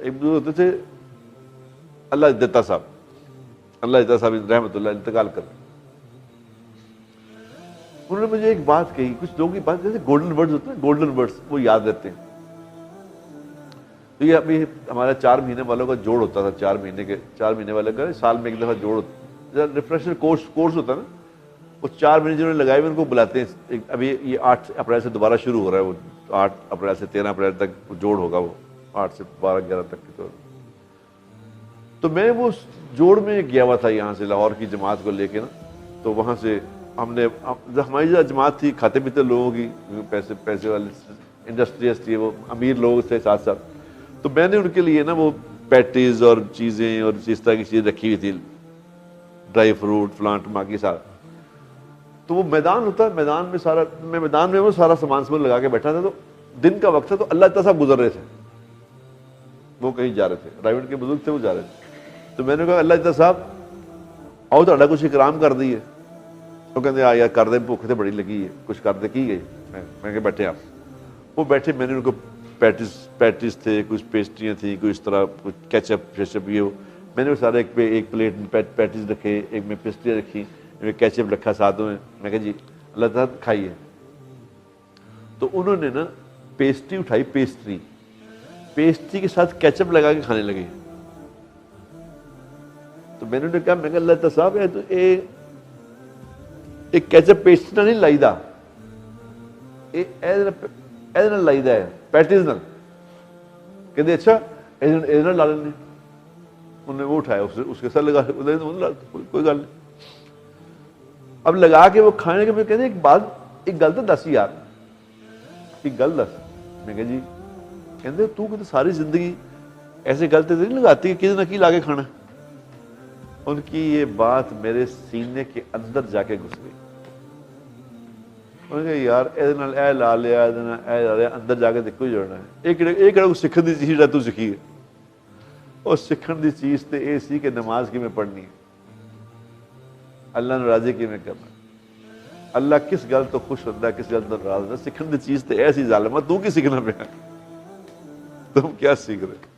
ایک بزرگ ہوتے تھے اللہ دتا صاحب رحمۃ اللہ انتقال کر گئے. انہوں نے مجھے ایک بات کہی, کچھ لوگوں کی بات جیسے گولڈن ورڈز ہوتے ہیں, گولڈن ورڈز وہ یاد رہتے ہیں. تو یہ ابھی ہمارا 4 مہینے والوں کا جوڑ ہوتا تھا, 4 مہینے والے کا سال میں ایک دفعہ جوڑ ہوتا, ریفریشر کورس ہوتا ہے نا, وہ 4 مہینے جنہوں نے لگائے ہوئے ان کو بلاتے ہیں. ابھی یہ 8 اپریل سے دوبارہ شروع ہو رہا ہے, وہ 8 اپریل سے 13 اپریل تک جوڑ ہوگا, وہ 8 سے 12 11 تک کی. تو میں وہ جوڑ میں گیا ہوا تھا یہاں سے لاہور کی جماعت کو لے کے نا. تو وہاں سے ہم نے, ہماری جو جماعت تھی کھاتے پیتے لوگوں کی, پیسے والے انڈسٹریز تھی, وہ امیر لوگ تھے ساتھ ساتھ. تو میں نے ان کے لیے نا وہ پیٹیز اور چیزیں اور اس طرح کی چیزیں رکھی ہوئی تھی, ڈرائی فروٹ فلانٹ ماکی سارا. تو وہ میدان ہوتا ہے, میدان میں وہ سارا سامان لگا کے بیٹھا تھا. تو دن کا وقت تھا, تو اللہ تعالیٰ صاحب گزر رہے تھے, وہ کہیں جا رہے تھے, رائیوڈ کے بزرگ تھے وہ جا رہے تھے. تو میں نے کہا اللہ تعالیٰ صاحب آؤ تو کچھ اکرام کر دیے. وہ کہتے یار کر دیں, بھوک تو بڑی لگی ہے, کچھ کر دے کی گئی. میں کہ بیٹھے آپ. وہ بیٹھے, میں نے ان کو پیٹیز تھے, کچھ پیسٹریاں تھیں, کچھ اس طرح کچھ کیچپ شیچپ, یہ وہ میں نے وہ سارے ایک پلیٹ میں پیٹیز رکھے, ایک میں پیسٹریاں رکھی, ایک کیچپ رکھا ساتھ میں. میں کہا جی اللہ تعالیٰ کھائیے. تو انہوں نے نا پیسٹری اٹھائی, پیسٹری کے ساتھ کیچپ لگا کے کھانے لگے. تو میں نے کہا اللہ تعالیٰ صاحب ہے تو ایک کیچپ پیسٹری نہیں لائی دا, لائی دا ہے پیٹیز نہ. کہتے اچھا لا لیں. انہوں نے وہ اٹھایا, اس کے ساتھ لگا, کوئی گل نہیں. اب لگا کے وہ کھانے کے, کہتے ایک گل تو دس یار, ایک گل دس. میں کہا جی. کہتے تو ساری زندگی ایسے گل تو نہیں لگاتی کہ کسی نہ کی لا کے کھانا. ان کی یہ بات میرے سینے کے اندر جا کے گھس گئی. انہوں نے کہا یار اے لا لیا, اندر جا کے دیکھو جڑنا ہے. ایک سیکھن دی چیز تو سیکھی ہے, اور سیکھن دی چیز تو یہ سی کہ نماز کی میں پڑھنی ہے, اللہ ناراضی کی میں کرنا, اللہ کس گل تو خوش ہوتا ہے, کس گل تو ناراض ہوتا ہے. سیکھن دی چیز تو ایسی ظالمہ, تو کی سیکھنا پیا, تم کیا سیکھ رہے.